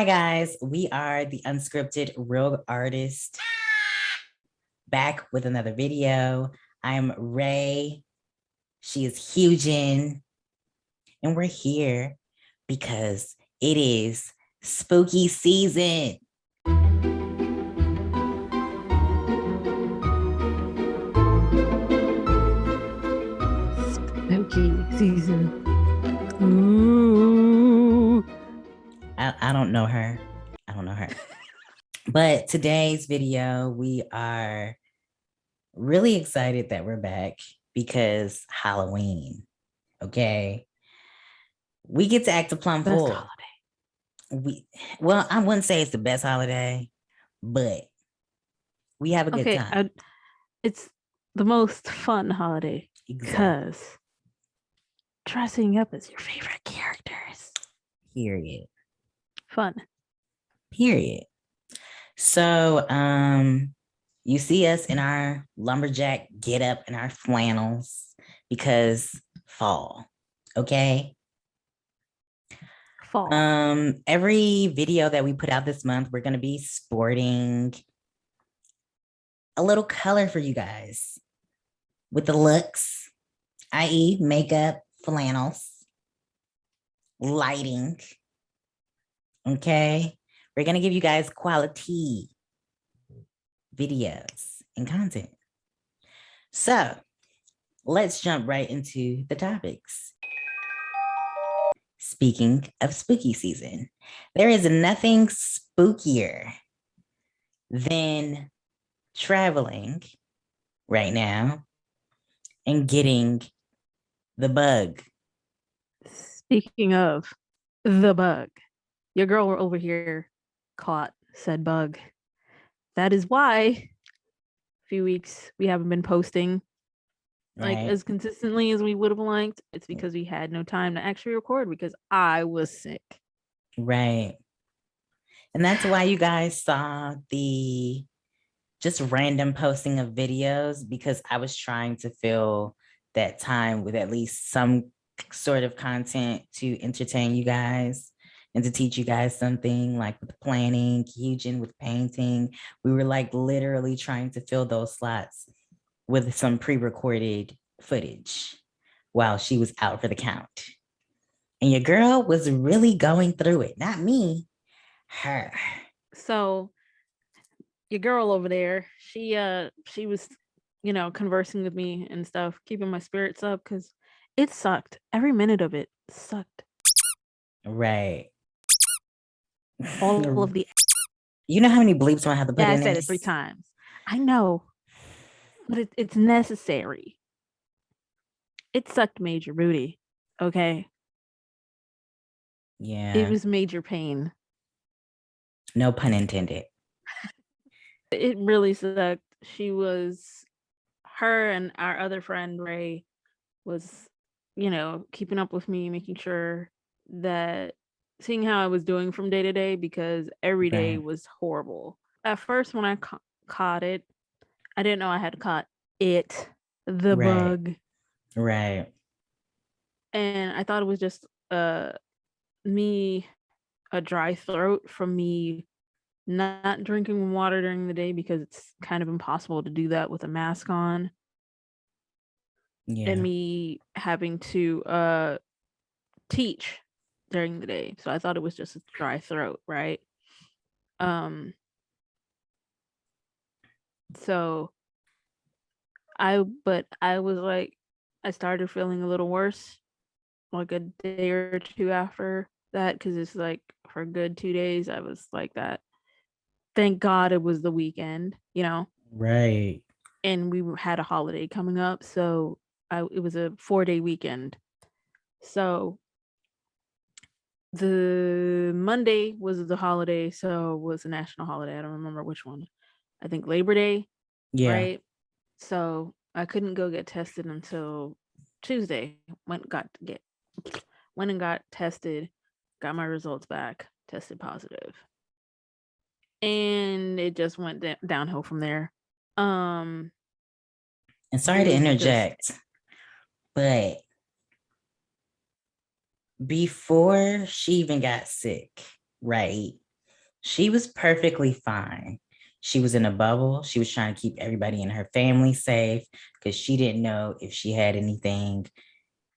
Hi guys, we are the Unscripted Real Artist back with another video. I'm Raye, she is Huygen, and we're here because it is spooky season. Spooky season. Ooh. I don't know her. But today's video, we are really excited that we're back because Halloween, okay? We get to act a plum Best fool. holiday. Well, I wouldn't say it's the best holiday, but we have a good time. It's the most fun holiday because dressing up as your favorite characters. Period. Fun. Period. So, you see us in our lumberjack get up and our flannels because fall, okay? Fall. Every video that we put out this month, we're going to be sporting a little color for you guys with the looks, i.e. makeup, flannels, lighting, okay? We're going to give you guys quality videos and content. So let's jump right into the topics. Speaking of spooky season, there is nothing spookier than traveling right now and getting the bug. Speaking of the bug, your girl over here caught said bug. That is why a few weeks we haven't been posting like as consistently as we would have liked. It's because we had no time to actually record because I was sick. Right. And that's why you guys saw the just random posting of videos, because I was trying to fill that time with at least some sort of content to entertain you guys and to teach you guys something, like with planning, Huygen with painting. We were like literally trying to fill those slots with some pre-recorded footage while she was out for the count. And your girl was really going through it. Not me, her. So your girl over there, she was, conversing with me and stuff, keeping my spirits up because it sucked. Every minute of it sucked. Right. All of the You know how many bleeps I have to put in I said it 3 times. I know, but it's necessary. It sucked major booty. Okay. Yeah. It was major pain. No pun intended. It really sucked. Her and our other friend Raye was, keeping up with me, making sure that seeing how I was doing from day to day, because every day was horrible. At first, when I caught it, I didn't know I had caught it, the bug. Right. And I thought it was just me, a dry throat from me not drinking water during the day, because it's kind of impossible to do that with a mask on. Yeah. And me having to teach during the day. So I thought it was just a dry throat, right? So I was like, I started feeling a little worse like a day or two after that, because it's like for a good 2 days I was like that. Thank God it was the weekend, Right. and we had a holiday coming up, so it was a 4-day weekend. So the Monday was the holiday, so it was a national holiday. I don't remember which one. I think Labor Day. Yeah. Right? So I couldn't go get tested until Tuesday. Went and got tested, got my results back, tested positive. And it just went downhill from there. And sorry to interject, but before she even got sick, right? She was perfectly fine. She was in a bubble. She was trying to keep everybody in her family safe because she didn't know if she had anything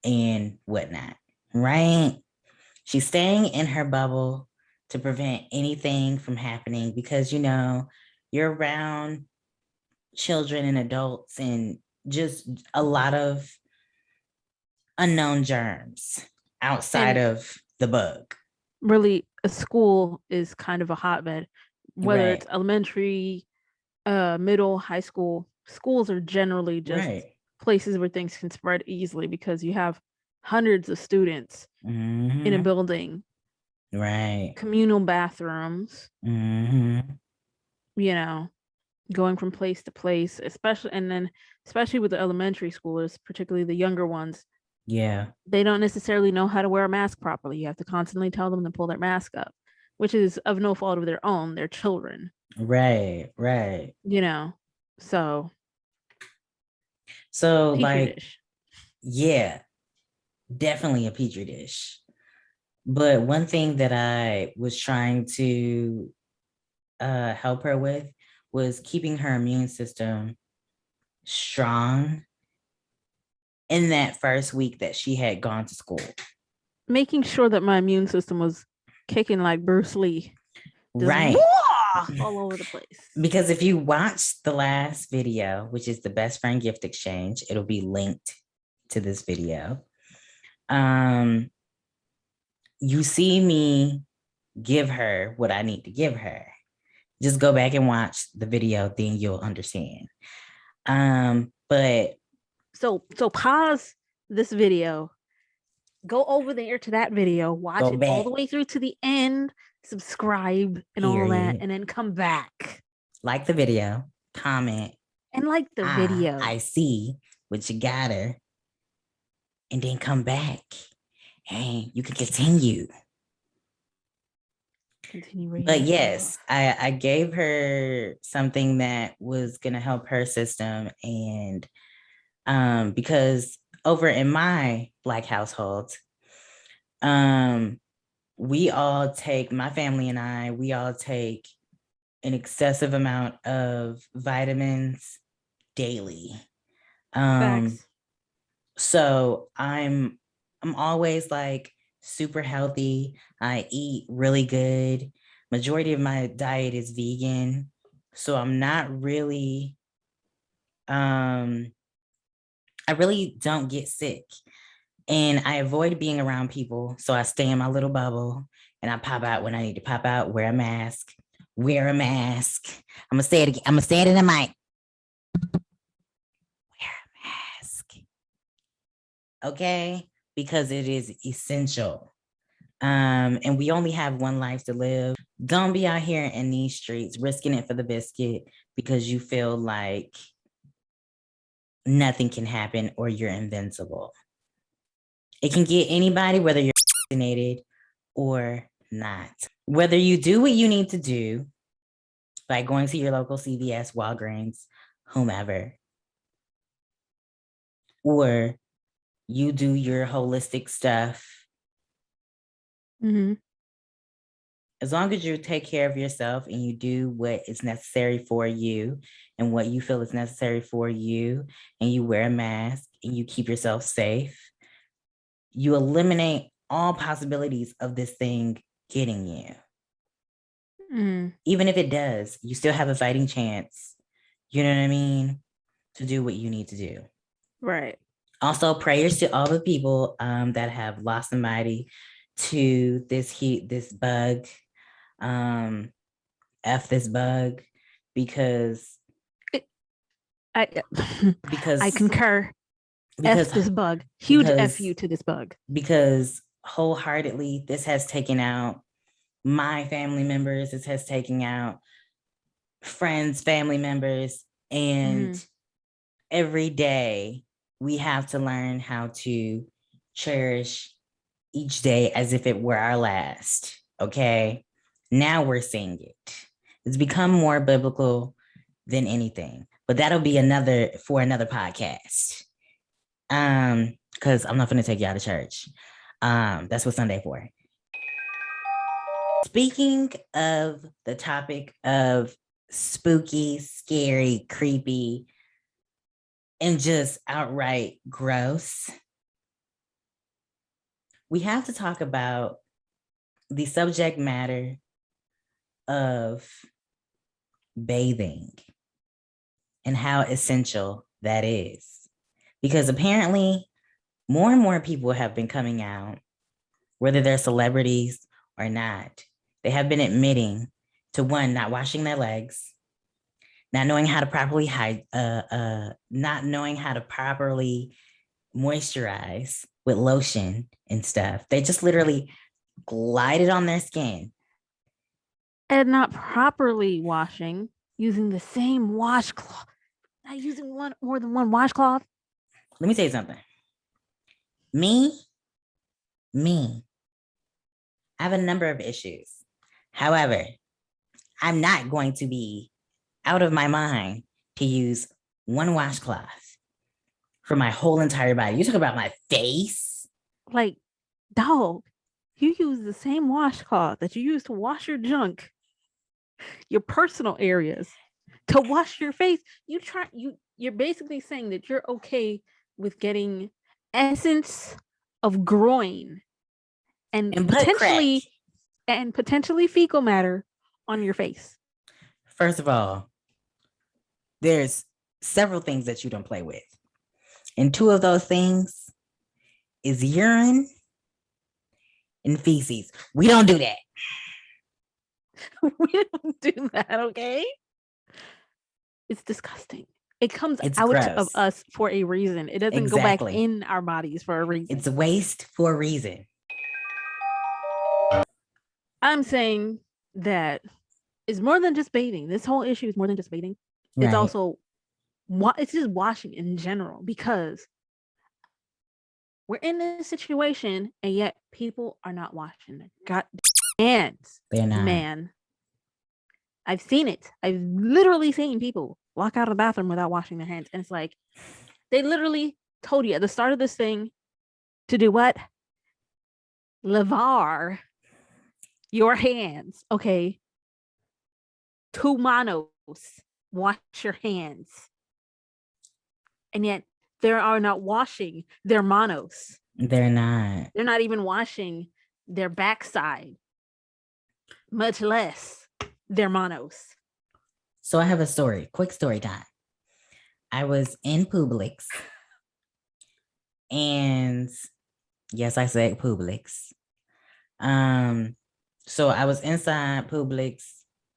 and whatnot, right? She's staying in her bubble to prevent anything from happening because, you're around children and adults and just a lot of unknown germs outside And of the bug. really, a school is kind of a hotbed, whether Right, it's elementary, middle, high school. Schools are generally just right, places where things can spread easily because you have hundreds of students in a mm-hmm. building, Right, communal bathrooms, mm-hmm. you know, going from place to place, especially with the elementary schoolers, particularly the younger ones, Yeah, they don't necessarily know how to wear a mask properly. You have to constantly tell them to pull their mask up, which is of no fault of their own. They're children, right, right. you know. So So, petri like, dish. yeah, definitely a petri dish. But one thing that I was trying to help her with was keeping her immune system strong in that first week that she had gone to school. Making sure that my immune system was kicking like Bruce Lee, just Right. all over the place. Because if you watch the last video, which is the best friend gift exchange, it'll be linked to this video. You see me give her what I need to give her. Just go back and watch the video, then you'll understand. But So pause this video, go over there to that video, watch go it all back, the way through to the end, subscribe and all that, period. and then come back Like the video, comment, and like the video. I see what you got her, and then come back and you can continue. Continue. But yes, I gave her something that was gonna help her system. And because over in my Black household, we all take, my family and I, we all take an excessive amount of vitamins daily. Facts. So I'm always like super healthy. I eat really good. Majority of my diet is vegan. So I'm not really I really don't get sick. And I avoid being around people. So I stay in my little bubble and I pop out when I need to pop out, wear a mask, wear a mask. I'm gonna say it again. I'm gonna say it in the mic. Wear a mask. Okay? Because it is essential. And we only have one life to live. Don't be out here in these streets risking it for the biscuit because you feel like nothing can happen or you're invincible. It can get anybody, whether you're vaccinated or not. Whether you do what you need to do by going to your local CVS, Walgreens, whomever, or you do your holistic stuff. Mm-hmm. As long as you take care of yourself and you do what is necessary for you and what you feel is necessary for you, and you wear a mask and you keep yourself safe, you eliminate all possibilities of this thing getting you. Even if it does, you still have a fighting chance, you know what I mean, to do what you need to do. Right. Also, prayers to all the people that have lost somebody to this heat, this bug, F this bug, because I because I concur. F because this bug. Huge F because you to this bug. because wholeheartedly, this has taken out my family members. This has taken out friends, family members, and every day we have to learn how to cherish each day as if it were our last. Okay. Now we're seeing it. It's become more biblical than anything, but that'll be another podcast. Because I'm not going to take you out of church. That's what Sunday for. Speaking of the topic of spooky, scary, creepy, and just outright gross, we have to talk about the subject matter of bathing and how essential that is. Because apparently, more and more people have been coming out, whether they're celebrities or not. They have been admitting to one, not washing their legs, not knowing how to properly hide, not knowing how to properly moisturize with lotion and stuff. They just literally glide it on their skin. And not properly washing using the same washcloth. Not using more than one washcloth. Let me tell you something. Me, I have a number of issues. However, I'm not going to be out of my mind to use one washcloth for my whole entire body. You talk about my face? Like, dog, you use the same washcloth that you use to wash your junk, your personal areas, to wash your face. You're basically saying that you're okay with getting essence of groin and potentially fecal matter on your face. First of all, there's several things that you don't play with. And two of those things is urine and feces. We don't do that. We don't do that, okay? It's disgusting. It comes out gross. Of us for a reason. It doesn't go back in our bodies for a reason. It's waste for a reason. I'm saying that it's more than just bathing. This whole issue is more than just bathing. Right. It's also it's just washing in general, because we're in this situation and yet people are not washing their goddamn hands. They're not. Man, I've seen it. I've literally seen people walk out of the bathroom without washing their hands. And it's like, they literally told you at the start of this thing to do what? Lavar your hands. Okay. 2 manos. Wash your hands. And yet they are not washing their manos. They're not. They're not even washing their backside, much less their manos. So I have a story, quick story time. I was in Publix, and yes, I said Publix. So I was inside Publix,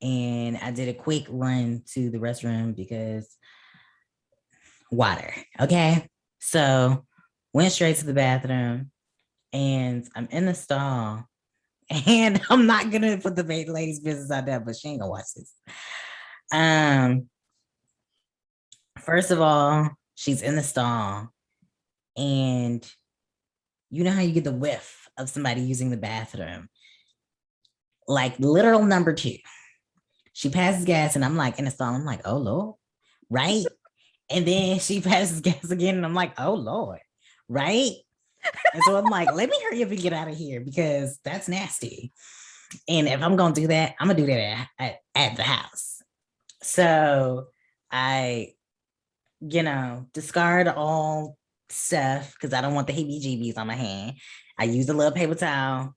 and I did a quick run to the restroom because water. Okay. So went straight to the bathroom, and I'm in the stall, and I'm not gonna put the lady's business out there, but she ain't gonna watch this. First of all, she's in the stall, and you know how you get the whiff of somebody using the bathroom, like literal number 2. She passes gas, and I'm like in the stall, I'm like, oh Lord, right? And then she passes gas again, and I'm like, oh Lord, right? And so I'm like, let me hurry up and get out of here, because that's nasty. And if I'm gonna do that, I'm gonna do that at the house. So I, discard all stuff because I don't want the heebie-jeebies on my hand. I use a little paper towel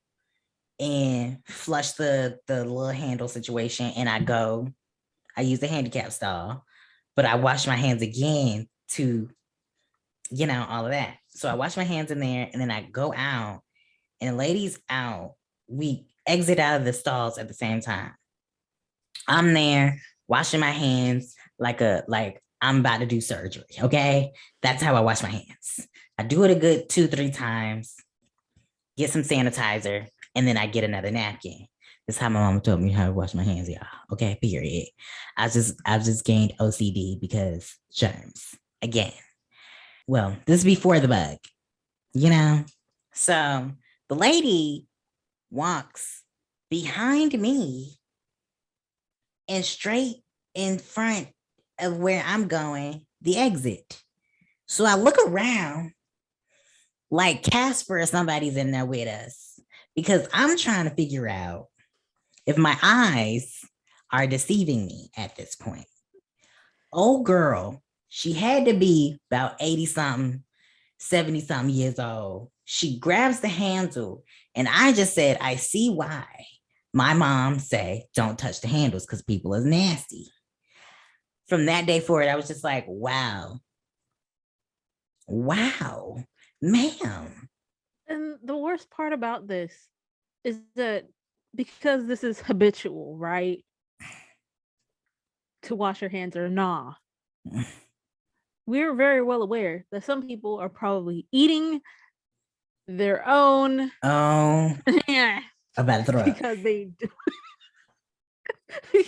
and flush the little handle situation, and I use the handicap stall, but I wash my hands again to, all of that. So I wash my hands in there, and then I go out, and the lady's out. We exit out of the stalls at the same time. I'm there washing my hands like I'm about to do surgery. Okay. That's how I wash my hands. I do it a good 2-3 times, get some sanitizer, and then I get another napkin. That's how my mama told me how to wash my hands, y'all. Okay, period. I've just gained OCD because germs again. Well, this is before the bug, So the lady walks behind me and straight in front of where I'm going, the exit. So I look around like Casper or somebody's in there with us, because I'm trying to figure out if my eyes are deceiving me at this point. Old girl, she had to be about 80 something, 70 something years old. She grabs the handle, and I just said, I see why my mom say don't touch the handles because people is nasty. From that day forward, I was just like, wow, ma'am. And the worst part about this is that because this is habitual, right? To wash your hands or nah. We're very well aware that some people are probably eating their own. Oh, Yeah. I'm about to throw up. Because they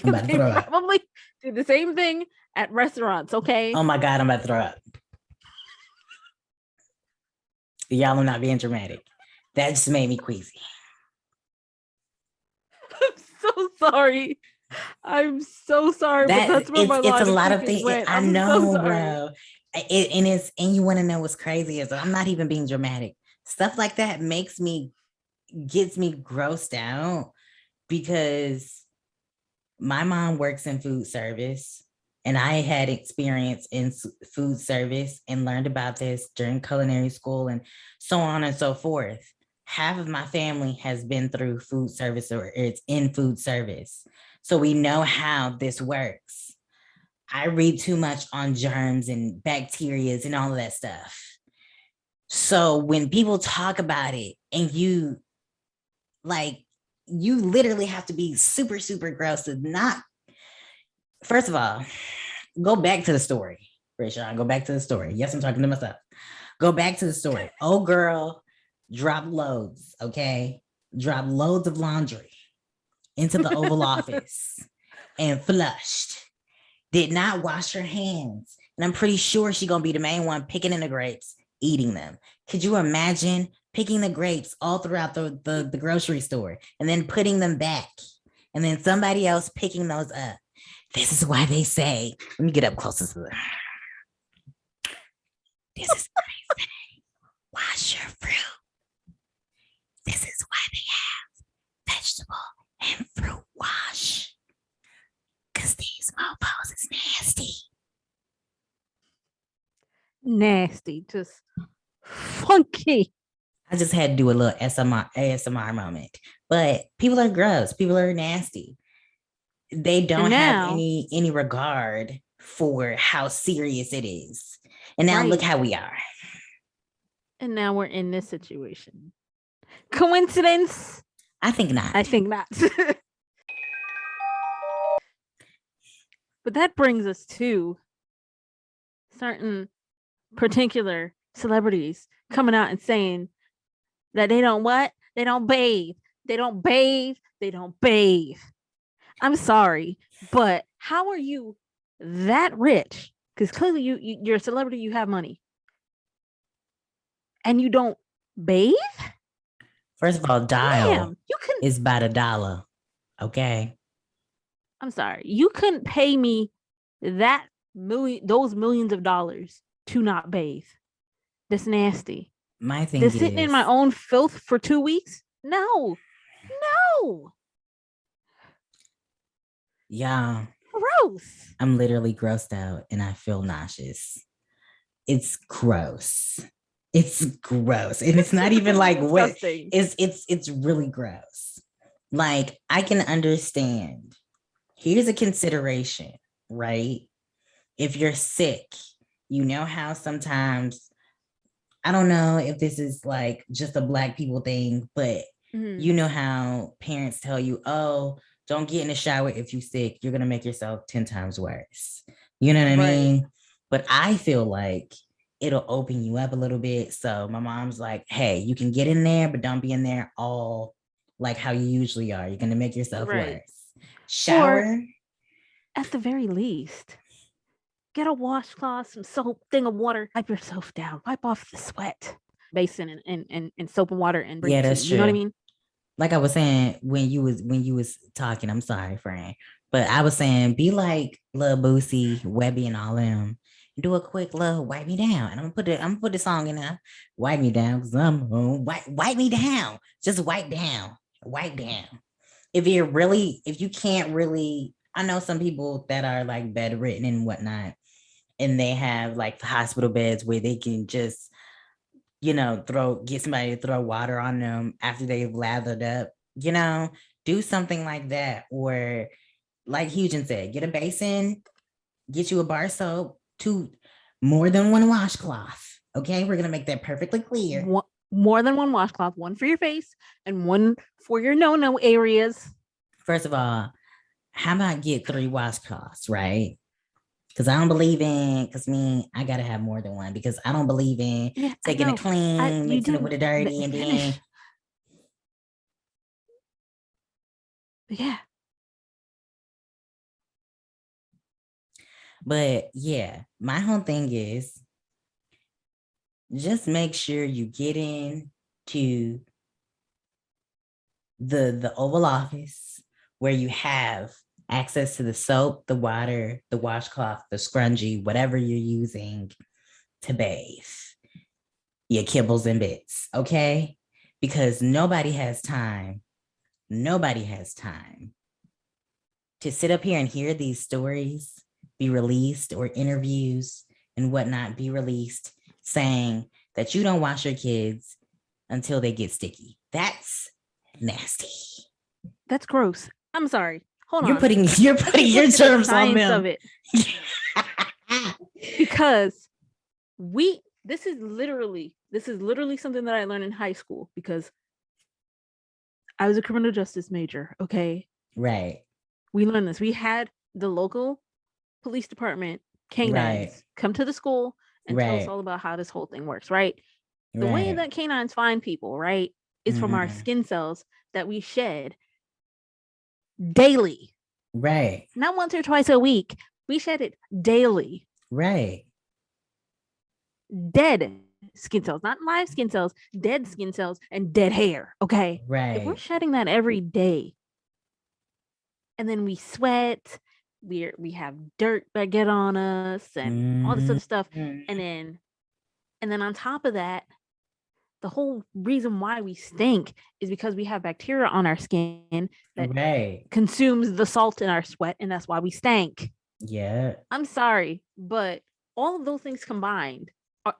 probably do the same thing at restaurants, okay? Oh my God, I'm about to throw up. Y'all are not being dramatic. That just made me queasy. I'm so sorry. But that's where my it's a lot of of things. went. I know, bro. And you want to know what's crazy is I'm not even being dramatic. Stuff like that gets me grossed out because my mom works in food service and I had experience in food service and learned about this during culinary school and so on and so forth. Half of my family has been through food service or it's in food service. So we know how this works. I read too much on germs and bacteria and all of that stuff. So when people talk about it and you literally have to be super, super gross to not, first of all, go back to the story. Rashawn, go back to the story. Yes, I'm talking to myself. Go back to the story. Oh, girl, drop loads, okay? Drop loads of laundry into the Oval Office and flushed. Did not wash her hands. And I'm pretty sure she's going to be the main one picking in the grapes, eating them. Could you imagine picking the grapes all throughout the grocery store and then putting them back and then somebody else picking those up? This is why they say, let me get up closer to them. This is why they say, wash your fruit. This is why they have vegetable and fruit wash. Because these mofos is nasty. Nasty, just funky. I just had to do a little ASMR moment. But people are gross. People are nasty. They don't have any regard for how serious it is. And now look how we are. And now we're in this situation. Coincidence? I think not. But that brings us to certain particular celebrities coming out and saying that they don't what? They don't bathe. They don't bathe. They don't bathe. I'm sorry, but how are you that rich? Because clearly you're a celebrity, you have money. And you don't bathe? First of all, Dial is about $1. Okay. I'm sorry. You couldn't pay me those millions of dollars to not bathe. That's nasty. My thing is sitting in my own filth for 2 weeks? No. Yeah. Gross. I'm literally grossed out and I feel nauseous. It's gross. It's gross. And it's not even like what it's really gross. Like I can understand. Here's a consideration, right? If you're sick, you know how sometimes, I don't know if this is like just a Black people thing, but you know how parents tell you, oh, don't get in the shower if you're sick. You're going to make yourself 10 times worse. You know what I mean? But I feel like it'll open you up a little bit. So my mom's like, hey, you can get in there, but don't be in there all like how you usually are. You're going to make yourself worse. Shower. Or, at the very least, get a washcloth, some soap, thing of water, wipe yourself down, wipe off the sweat. Basin and soap and water and bring that's true. You know what I mean? Like I was saying when you was talking, I'm sorry, friend, but I was saying be like Lil Boosie, Webby, and all them. Do a quick little wipe me down, and I'm gonna put the song in there. Wipe me down, cause I'm home. Wipe me down. Just wipe down. if you can't really, I know some people that are like bedridden and whatnot, and they have like the hospital beds where they can just, get somebody to throw water on them after they've lathered up, do something like that. Or like Huygen said, get a basin, get you a bar soap, more than one washcloth. Okay, we're gonna make that perfectly clear. More than one washcloth, one for your face and one for your no areas. First of all, how about get 3 washcloths, right? Because I don't believe in, I gotta have more than one, because I don't believe in taking it clean, mixing it with a dirty, and then yeah. But yeah, my whole thing is just make sure you get in to the Oval Office, where you have access to the soap, the water, the washcloth, the scrunchie, whatever you're using to bathe, your kibbles and bits, okay? Because nobody has time to sit up here and hear these stories be released, or interviews and whatnot be released, saying that you don't wash your kids until they get sticky. That's nasty. That's gross. I'm sorry. Hold You're on. putting your germs on them. Of it. Because this is literally something that I learned in high school, because I was a criminal justice major. Okay. Right. We learned this. We had the local police department canines come to the school and tell us all about how this whole thing works, right? The way that canines find people, right, is from our skin cells that we shed daily. Right. Not once or twice a week. We shed it daily. Right. Dead skin cells, not live skin cells, dead skin cells and dead hair. Okay. Right. If we're shedding that every day, and then we sweat, we have dirt that get on us and all this other stuff. And then on top of that, the whole reason why we stink is because we have bacteria on our skin that consumes the salt in our sweat, and that's why we stank. Yeah. I'm sorry, but all of those things combined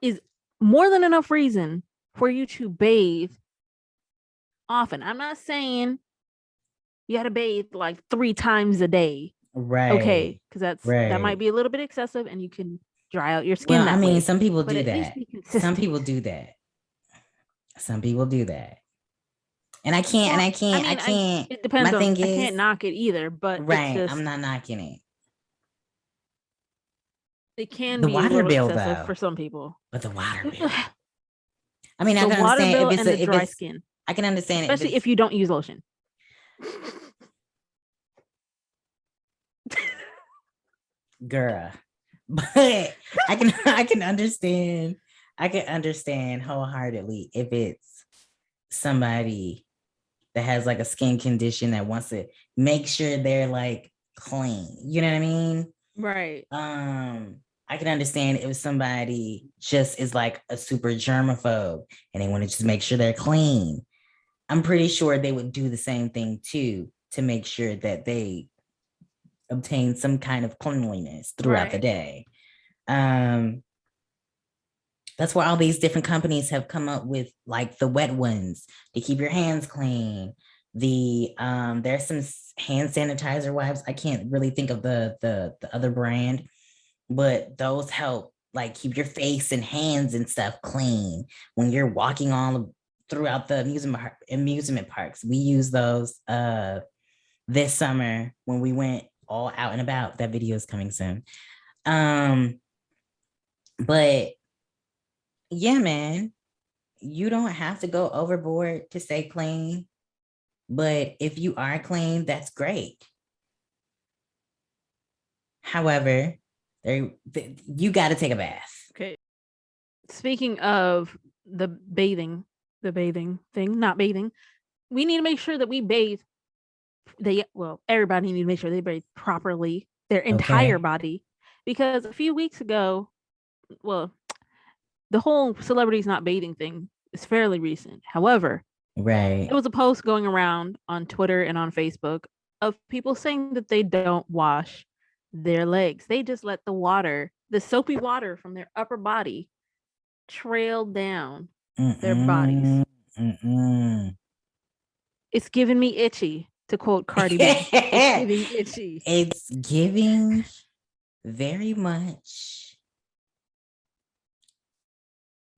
is more than enough reason for you to bathe often. I'm not saying you got to bathe like 3 times a day. Right. Okay, because that might be a little bit excessive, and you can dry out your skin. Well, way. Some people do that. Some people do that. And I can't. It depends. I can't knock it either. But right, I'm not knocking it. It can be water bill excessive for some people. But the water bill. I can understand if it's dry skin. I can understand, especially if you don't use lotion. Girl, but I can understand wholeheartedly if it's somebody that has like a skin condition that wants to make sure they're like clean. You know what I mean? Right. I can understand if somebody just is like a super germaphobe and they want to just make sure they're clean. I'm pretty sure they would do the same thing too, to make sure that they obtain some kind of cleanliness throughout the day. That's why all these different companies have come up with like the wet ones to keep your hands clean. There's some hand sanitizer wipes. I can't really think of the other brand, but those help like keep your face and hands and stuff clean when you're walking all throughout the amusement parks. We use those this summer when we went all out and about. That video is coming soon. But yeah, man, you don't have to go overboard to stay clean. But if you are clean, that's great. However, you got to take a bath. Okay. Speaking of the bathing thing, not bathing, we need to make sure that we bathe. Everybody need to make sure they bathe properly, their entire body, because a few weeks ago, the whole celebrities not bathing thing is fairly recent. However, Right. There was a post going around on Twitter and on Facebook of people saying that they don't wash their legs. They just let the water, the soapy water from their upper body, trail down their bodies. Mm-mm. Mm-mm. It's giving me itchy, to quote Cardi B. It's giving itchy. It's giving very much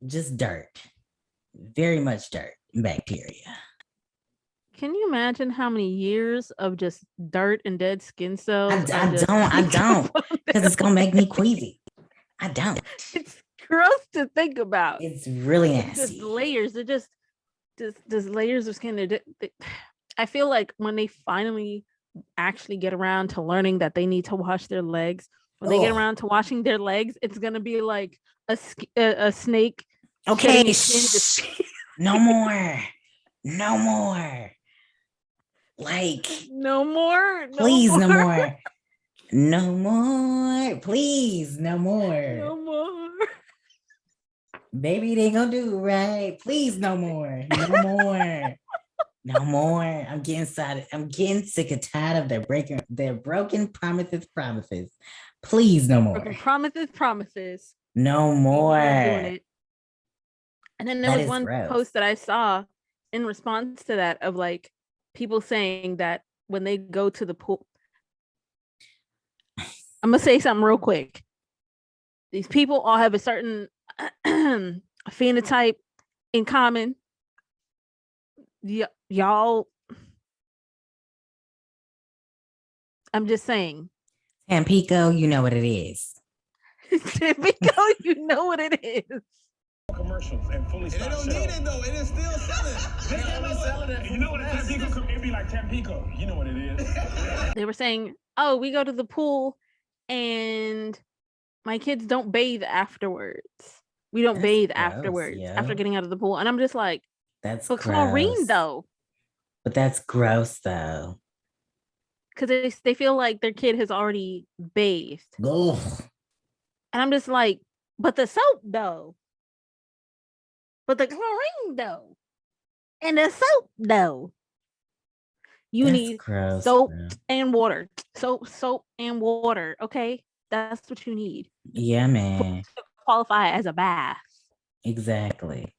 just dirt. Very much dirt and bacteria. Can you imagine how many years of just dirt and dead skin cells I don't, because it's gonna make me queasy. I don't. It's gross to think about. It's really It's just nasty. layers. They're just layers of skin. I feel like when they finally actually get around to learning that they need to wash their legs, when they get Oh, around to washing their legs, it's gonna be like a snake okay. shedding its skin. No more. No more. Like, No more. please, No no more. more. No more. Please, no more. No more. Baby, it ain't gonna do right. Please, no more. No more. No more. I'm getting tired. I'm getting sick and tired of their broken promises. Please, no more. Promises. No People not doing more. it. And then there That was is one gross. post that I saw in response to that of like people saying that when they go to the pool. I'm gonna say something real quick. These people all have a certain phenotype in common. Y'all, I'm just saying. Tampico, you know what it is. Tampico, you know what it is. Commercials and fully stocked. They don't need it though. It is still selling. They're only selling it. You know what a Tampico? It'd be like Tampico. You know what it is. They were saying, "Oh, we go to the pool, and my kids don't bathe afterwards. We don't bathe gross, afterwards yo. after getting out of the pool." And I'm just like, That's "But gross. chlorine though." But that's gross though. Because they feel like their kid has already bathed. Ugh. And I'm just like, but the soap though. But the chlorine though. And the soap though. You That's need gross, soap bro. and water. Soap and water. Okay. That's what you need Yeah, man. to qualify as a bath. Exactly.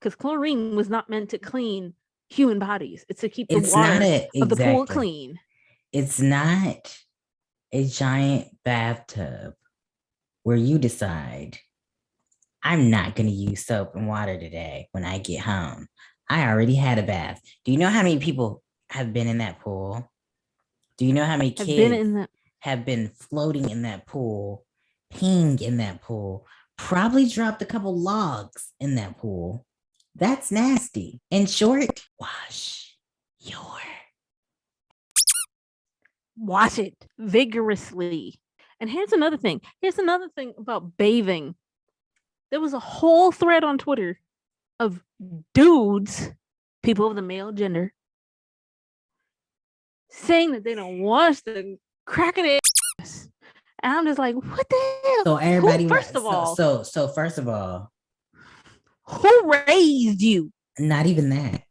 Because chlorine was not meant to clean human bodies. It's to keep the It's not water of the pool exactly. clean. It's not a giant bathtub where you decide, I'm not going to use soap and water today when I get home. I already had a bath. Do you know how many people have been in that pool? Do you know how many kids have been floating in that pool, peeing in that pool, probably dropped a couple logs in that pool? That's nasty. In short, wash it vigorously. And here's another thing. Here's another thing about bathing. There was a whole thread on Twitter of dudes, people of the male gender, saying that they don't wash the crack of their ass. And I'm just like, what the hell? So everybody, first of all, first of all, who raised you? not even that.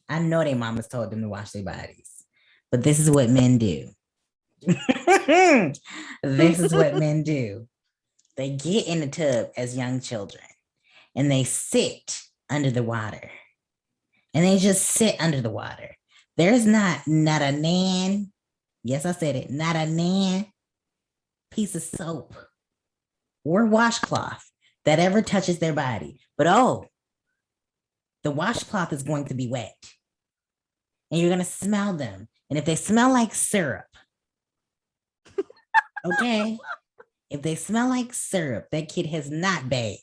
I know their mamas told them to wash their bodies, but this is what men do. This is what men do. They get in the tub as young children and they sit under the water. And they just sit under the water. There's not a nan, yes, I said it, not a nan piece of soap or washcloth that ever touches their body. But oh, the washcloth is going to be wet. And you're going to smell them. And if they smell like syrup, okay, if they smell like syrup, that kid has not bathed.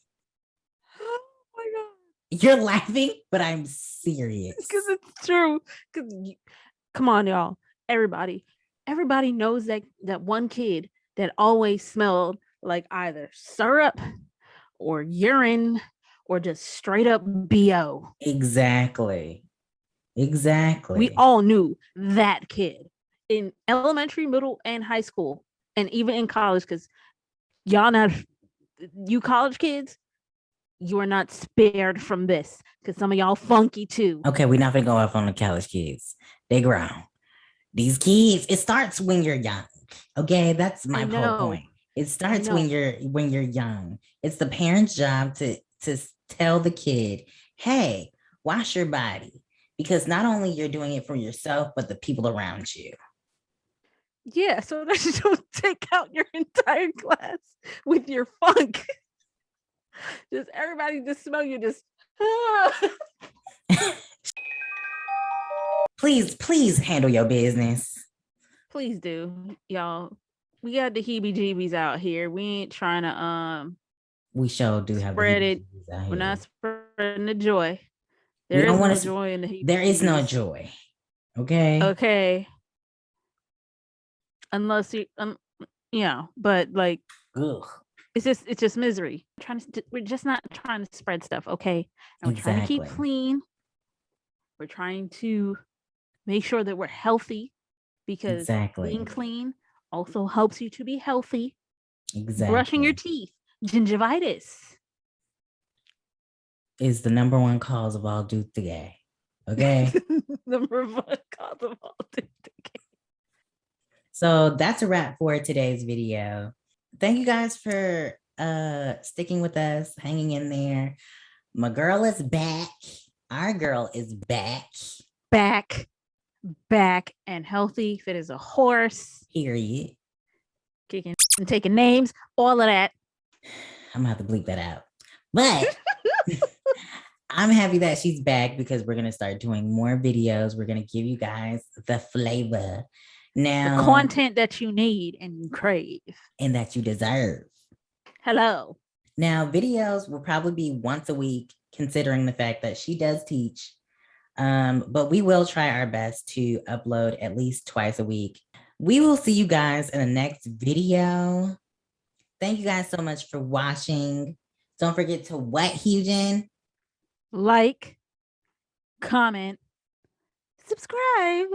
Oh my God. You're laughing, but I'm serious. Because it's true. Come on, y'all. Everybody knows that one kid that always smelled like either syrup or urine or just straight up BO. Exactly. We all knew that kid in elementary, middle, and high school, and even in college, because y'all not, you college kids, you are not spared from this because some of y'all funky too. Okay, we're not gonna go off on the college kids. They grown. These kids, it starts when you're young. Okay, that's my whole point. It starts when you're young. It's the parent's job to tell the kid, hey, wash your body. Because not only you're doing it for yourself, but the people around you. Yeah, so that you don't take out your entire class with your funk. Just everybody just smell you just Please handle your business. Please do, y'all. We got the heebie-jeebies out here. We ain't trying to we sure do have spread it. We're not spreading the joy. There is no joy in the heebie-jeebies. There is no joy. Okay. Unless you but like ugh. It's just misery. We're just not trying to spread stuff, okay? And we're trying to keep clean. We're trying to make sure that we're healthy because being clean also helps you to be healthy. Exactly. Brushing your teeth, gingivitis is the number one cause of all tooth decay. Okay. Number one cause of all tooth decay. So that's a wrap for today's video. Thank you guys for sticking with us, hanging in there. My girl is back. Our girl is back. Back and healthy, fit as a horse. Period. Kicking and taking names, all of that. I'm gonna have to bleep that out. But I'm happy that she's back because we're gonna start doing more videos. We're gonna give you guys the flavor. Now, the content that you need and you crave. And that you deserve. Hello. Now, videos will probably be once a week, considering the fact that she does teach. But we will try our best to upload at least twice a week. We will see you guys in the next video. Thank you guys so much for watching. Don't forget to what, Huygen? Like, comment, subscribe,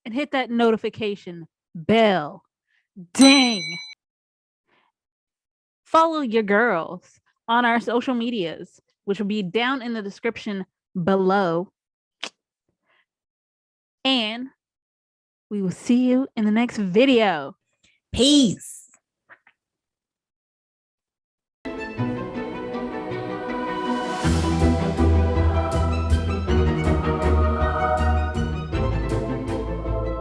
and hit that notification bell. Ding. Follow your girls on our social medias, which will be down in the description below. And we will see you in the next video. Peace.